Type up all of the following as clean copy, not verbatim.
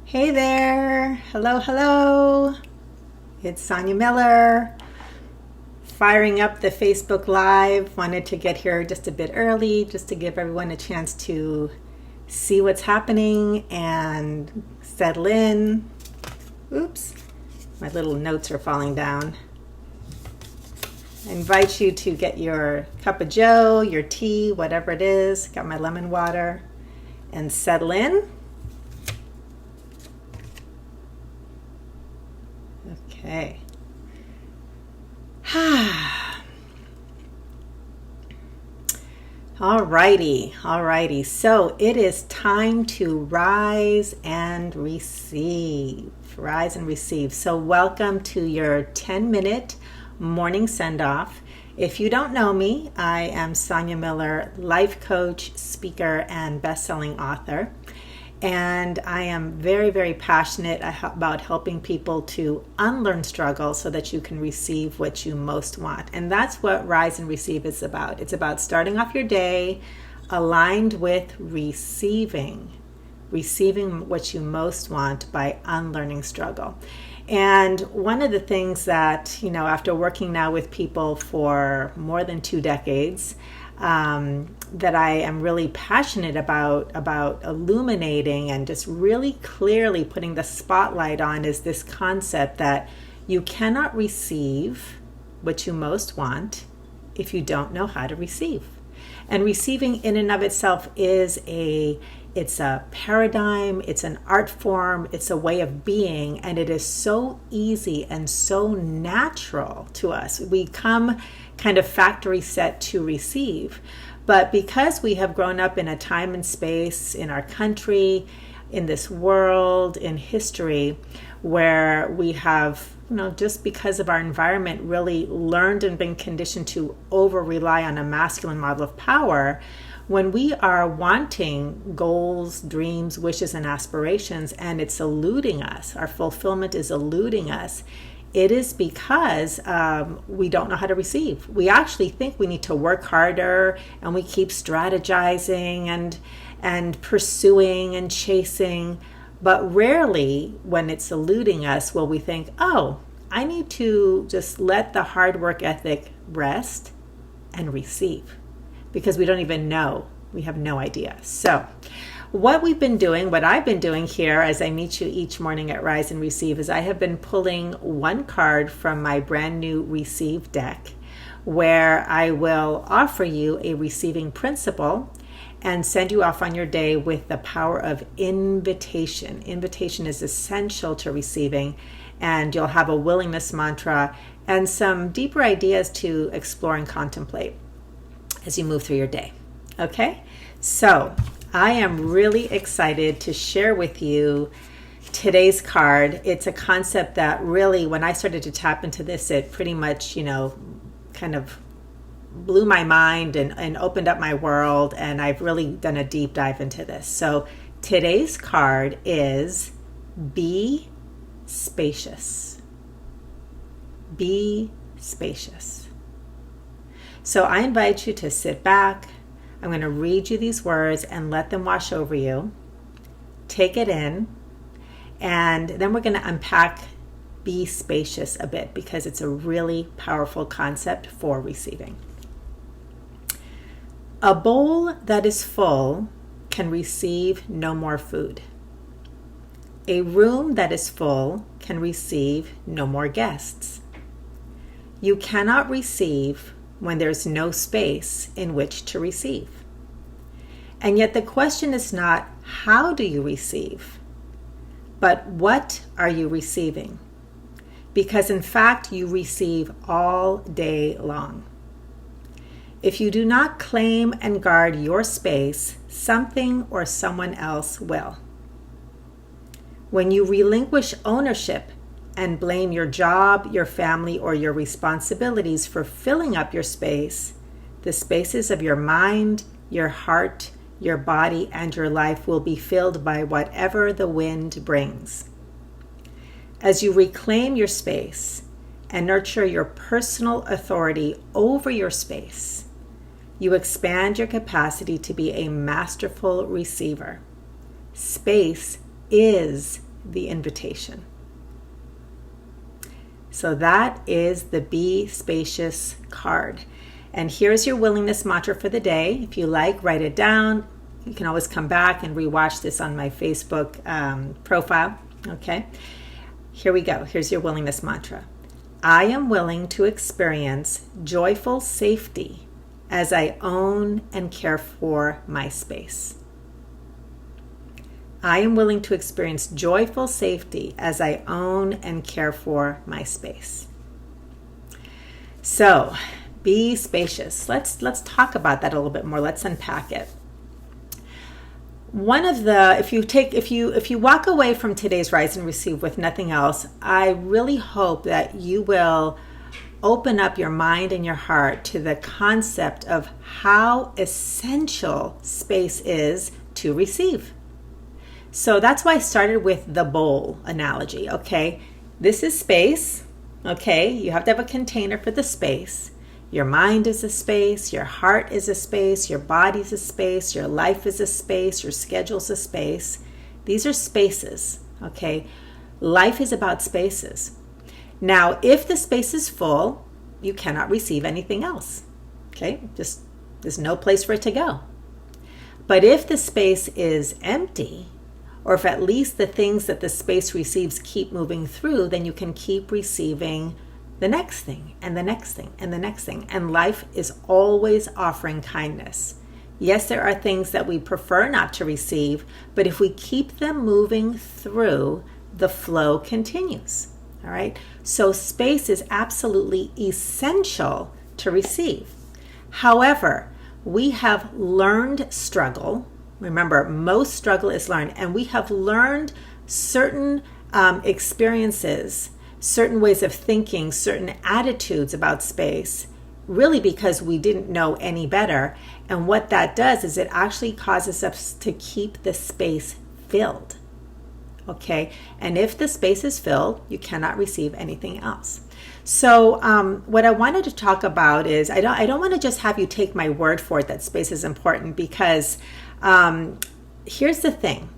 Hey there. Hello, hello. It's Sonia Miller. Firing up the Facebook Live. Wanted to get here just a bit early just to give everyone a chance to see what's happening and settle in. Oops. My little notes are falling down. I invite you to get your cup of joe, your tea, whatever it is. Got my lemon water and settle in. Okay. Alrighty. So it is time to rise and receive. Rise and receive. So welcome to your 10-minute morning send-off. If you don't know me, I am Sonia Miller, life coach, speaker, and best-selling author. And I am very, very passionate about helping people to unlearn struggle so that you can receive what you most want. And that's what Rise and Receive is about. It's about starting off your day aligned with receiving what you most want by unlearning struggle. And one of the things that, after working now with people for more than 2 decades, that I am really passionate about illuminating and just really clearly putting the spotlight on is this concept that you cannot receive what you most want if you don't know how to receive. And receiving in and of itself it's a paradigm, it's an art form, it's a way of being, and it is so easy and so natural to us. We come kind of factory set to receive. But because we have grown up in a time and space in our country, in this world, in history, where we have, just because of our environment, really learned and been conditioned to over-rely on a masculine model of power, when we are wanting goals, dreams, wishes, and aspirations, and it's eluding us, our fulfillment is eluding us, it is because we don't know how to receive. We actually think we need to work harder, and we keep strategizing and pursuing and chasing. But rarely, when it's eluding us, will we think, oh, I need to just let the hard work ethic rest and receive. Because we don't even know. We have no idea. So what I've been doing here as I meet you each morning at Rise and Receive is I have been pulling one card from my brand new Receive deck, where I will offer you a receiving principle and send you off on your day with the power of invitation. Invitation is essential to receiving, and you'll have a willingness mantra and some deeper ideas to explore and contemplate as you move through your day. Okay? So I am really excited to share with you today's card. It's a concept that really, when I started to tap into this, it pretty much, kind of blew my mind and opened up my world, and I've really done a deep dive into this. So today's card is Be Spacious. Be spacious. So I invite you to sit back. I'm going to read you these words and let them wash over you. Take it in. And then we're going to unpack Be Spacious a bit, because it's a really powerful concept for receiving. A bowl that is full can receive no more food. A room that is full can receive no more guests. You cannot receive when there's no space in which to receive. And yet the question is not, how do you receive? But what are you receiving? Because in fact, you receive all day long. If you do not claim and guard your space, something or someone else will. When you relinquish ownership and blame your job, your family, or your responsibilities for filling up your space, the spaces of your mind, your heart, your body, and your life will be filled by whatever the wind brings. As you reclaim your space and nurture your personal authority over your space, you expand your capacity to be a masterful receiver. Space is the invitation. So that is the Be Spacious card. And here's your willingness mantra for the day. If you like, write it down. You can always come back and rewatch this on my Facebook profile. Okay, here we go. Here's your willingness mantra. I am willing to experience joyful safety as I own and care for my space. I am willing to experience joyful safety as I own and care for my space. So, be spacious. Let's talk about that a little bit more. Let's unpack it. One of the, if you walk away from today's Rise and Receive with nothing else, I really hope that you will open up your mind and your heart to the concept of how essential space is to receive. So that's why I started with the bowl analogy, okay? This is space, okay? You have to have a container for the space. Your mind is a space, your heart is a space, your body is a space, your life is a space, your schedule is a space. These are spaces, okay? Life is about spaces. Now, if the space is full, you cannot receive anything else, okay? Just there's no place for it to go. But if the space is empty, or if at least the things that the space receives keep moving through, then you can keep receiving the next thing and the next thing and the next thing. And life is always offering kindness. Yes, there are things that we prefer not to receive, but if we keep them moving through, the flow continues. All right? So space is absolutely essential to receive. However, we have learned struggle. Remember, most struggle is learned, and we have learned certain experiences, certain ways of thinking, certain attitudes about space, really because we didn't know any better. And what that does is it actually causes us to keep the space filled. Okay? And if the space is filled, you cannot receive anything else. So what I wanted to talk about is, I don't want to just have you take my word for it that space is important, because here's the thing.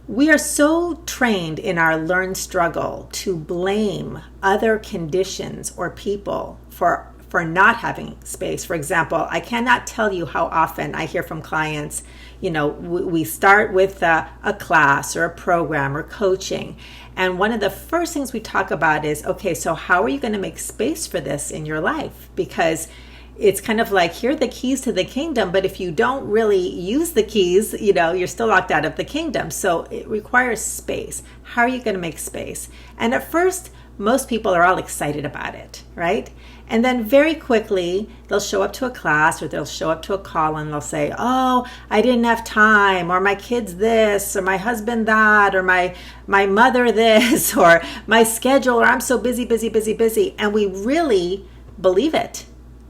We are so trained in our learned struggle to blame other conditions or people for not having space. For example, I cannot tell you how often I hear from clients, we start with a class or a program or coaching. And one of the first things we talk about is, okay, so how are you going to make space for this in your life? Because it's kind of like, here are the keys to the kingdom, but if you don't really use the keys, you're still locked out of the kingdom. So it requires space. How are you going to make space? And at first, most people are all excited about it, right? And then very quickly, they'll show up to a class or they'll show up to a call and they'll say, oh, I didn't have time, or my kid's this, or my husband that, or my mother this, or my schedule, or I'm so busy, busy, busy, busy. And we really believe it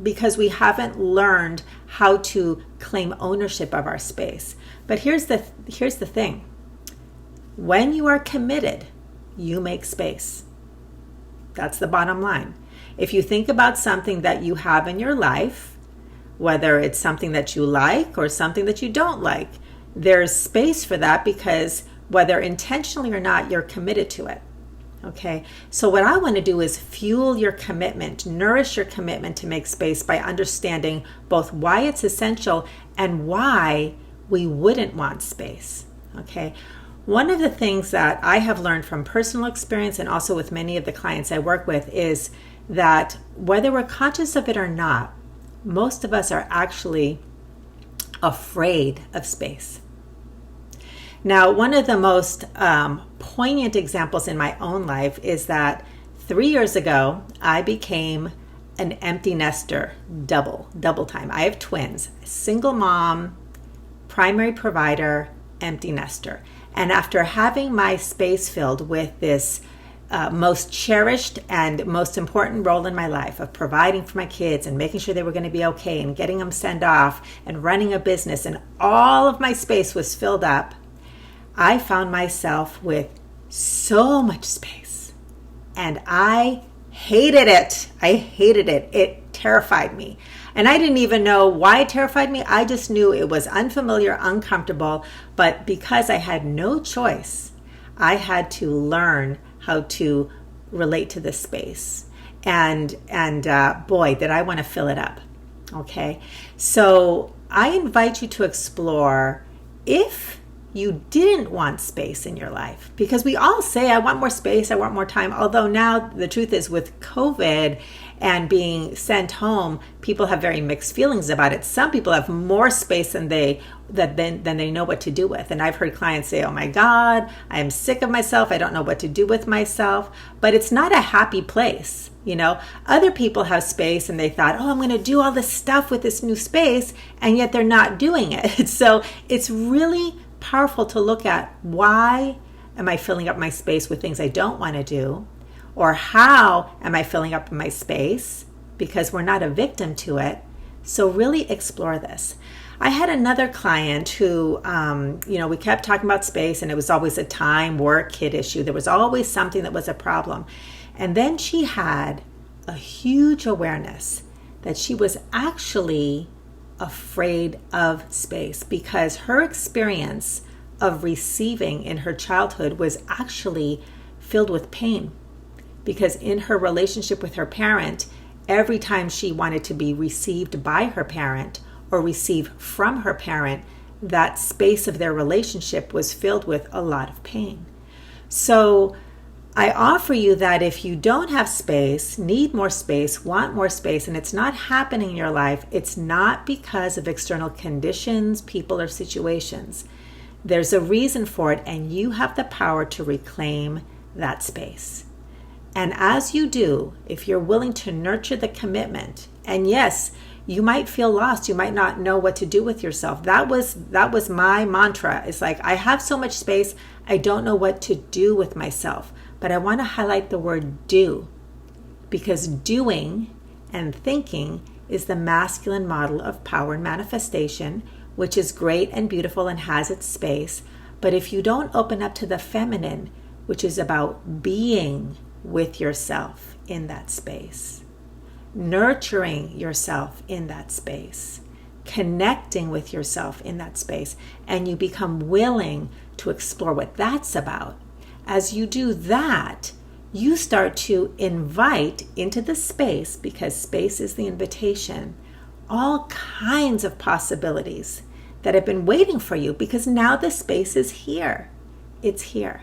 because we haven't learned how to claim ownership of our space. But here's the thing. When you are committed, you make space. That's the bottom line. If you think about something that you have in your life, whether it's something that you like or something that you don't like, there's space for that because whether intentionally or not, you're committed to it. Okay, so what I want to do is fuel your commitment, nourish your commitment to make space by understanding both why it's essential and why we wouldn't want space. Okay, one of the things that I have learned from personal experience and also with many of the clients I work with is that whether we're conscious of it or not, most of us are actually afraid of space. Now, one of the most poignant examples in my own life is that 3 years ago, I became an empty nester double time. I have twins, single mom, primary provider, empty nester. And after having my space filled with this most cherished and most important role in my life of providing for my kids and making sure they were going to be okay and getting them sent off and running a business, and all of my space was filled up, I found myself with so much space and I hated it. It terrified me. And I didn't even know why it terrified me. I just knew it was unfamiliar, uncomfortable. But because I had no choice, I had to learn how to relate to this space. And boy, did I want to fill it up. Okay. So I invite you to explore if you didn't want space in your life, because we all say, I want more space, I want more time. Although now the truth is, with COVID and being sent home, people have very mixed feelings about it. Some people have more space than they know what to do with. And I've heard clients say, oh my God, I am sick of myself. I don't know what to do with myself. But it's not a happy place. Other people have space and they thought, oh, I'm going to do all this stuff with this new space, and yet they're not doing it. So it's really powerful to look at, why am I filling up my space with things I don't want to do? Or how am I filling up my space? Because we're not a victim to it. So really explore this. I had another client who, we kept talking about space, and it was always a time, work, kid issue. There was always something that was a problem. And then she had a huge awareness that she was actually afraid of space, because her experience of receiving in her childhood was actually filled with pain. Because in her relationship with her parent, every time she wanted to be received by her parent or receive from her parent, that space of their relationship was filled with a lot of pain. So I offer you that if you don't have space, need more space, want more space, and it's not happening in your life, it's not because of external conditions, people, or situations. There's a reason for it, and you have the power to reclaim that space. And as you do, if you're willing to nurture the commitment, and yes, you might feel lost, you might not know what to do with yourself. That was my mantra. It's like, I have so much space, I don't know what to do with myself. But I want to highlight the word do, because doing and thinking is the masculine model of power and manifestation, which is great and beautiful and has its space. But if you don't open up to the feminine, which is about being with yourself in that space, nurturing yourself in that space, connecting with yourself in that space, and you become willing to explore what that's about, as you do that, you start to invite into the space, because space is the invitation, all kinds of possibilities that have been waiting for you, because now the space is here. It's here.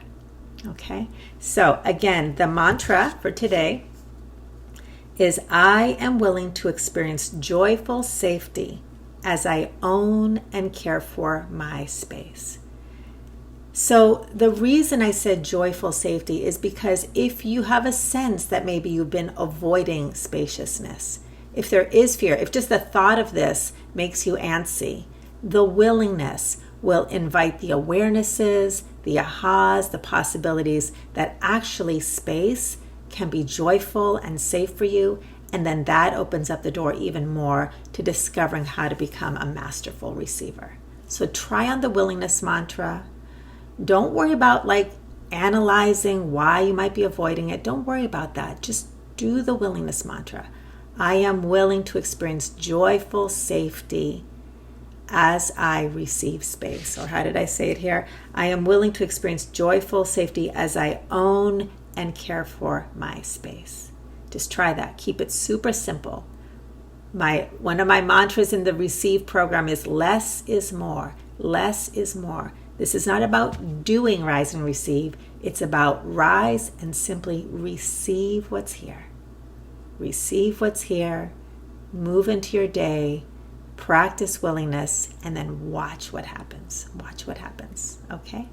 Okay? So again, the mantra for today is, I am willing to experience joyful safety as I own and care for my space. So the reason I said joyful safety is because if you have a sense that maybe you've been avoiding spaciousness, if there is fear, if just the thought of this makes you antsy, the willingness will invite the awarenesses, the ahas, the possibilities that actually space can be joyful and safe for you. And then that opens up the door even more to discovering how to become a masterful receiver. So try on the willingness mantra. Don't worry about analyzing why you might be avoiding it. Don't worry about that. Just do the willingness mantra. I am willing to experience joyful safety as I receive space. Or how did I say it here? I am willing to experience joyful safety as I own and care for my space. Just try that. Keep it super simple. One of my mantras in the Receive program is less is more. Less is more. This is not about doing Rise and Receive. It's about rise and simply receive what's here. Receive what's here. Move into your day. Practice willingness, and then watch what happens. Watch what happens. Okay?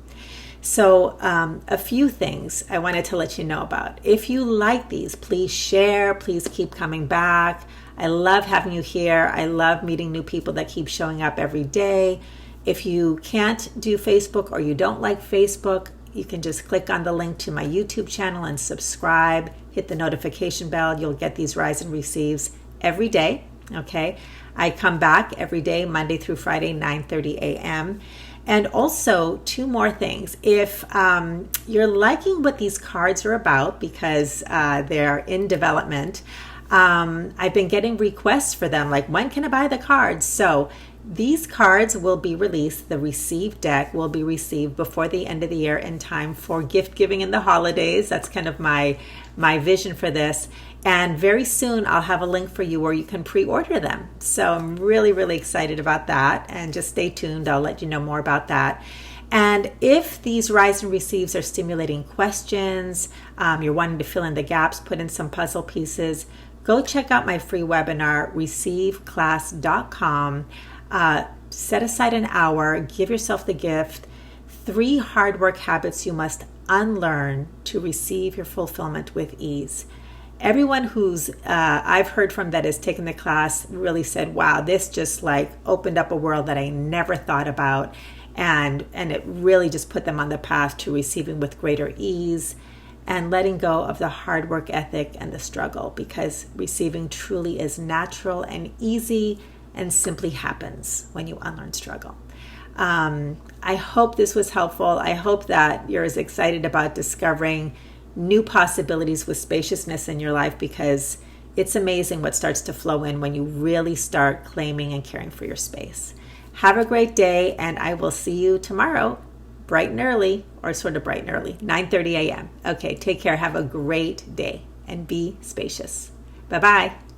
So a few things I wanted to let you know about. If you like these, please share. Please keep coming back. I love having you here. I love meeting new people that keep showing up every day. If you can't do Facebook or you don't like Facebook, you can just click on the link to my YouTube channel and subscribe. Hit the notification bell. You'll get these Rise and Receives every day. Okay? I come back every day, Monday through Friday, 9:30 a.m. And also, two more things. If you're liking what these cards are about, because they're in development, I've been getting requests for them, like, when can I buy the cards? So These cards will be released. The receive deck will be received before the end of the year in time for gift giving in the holidays. That's kind of my vision for this. And very soon I'll have a link for you where you can pre-order them. So I'm really, really excited about that. And just stay tuned. I'll let you know more about that. And if these rise and receives are stimulating questions, you're wanting to fill in the gaps, put in some puzzle pieces, go check out my free webinar, receiveclass.com. Set aside an hour, give yourself the gift, 3 hard work habits you must unlearn to receive your fulfillment with ease. Everyone who's I've heard from that has taken the class really said, wow, this just like opened up a world that I never thought about. And it really just put them on the path to receiving with greater ease and letting go of the hard work ethic and the struggle, because receiving truly is natural and easy and simply happens when you unlearn struggle. I hope this was helpful. I hope that you're as excited about discovering new possibilities with spaciousness in your life, because it's amazing what starts to flow in when you really start claiming and caring for your space. Have a great day, and I will see you tomorrow, bright and early, or sort of bright and early, 9:30 a.m. Okay, take care. Have a great day, and be spacious. Bye-bye.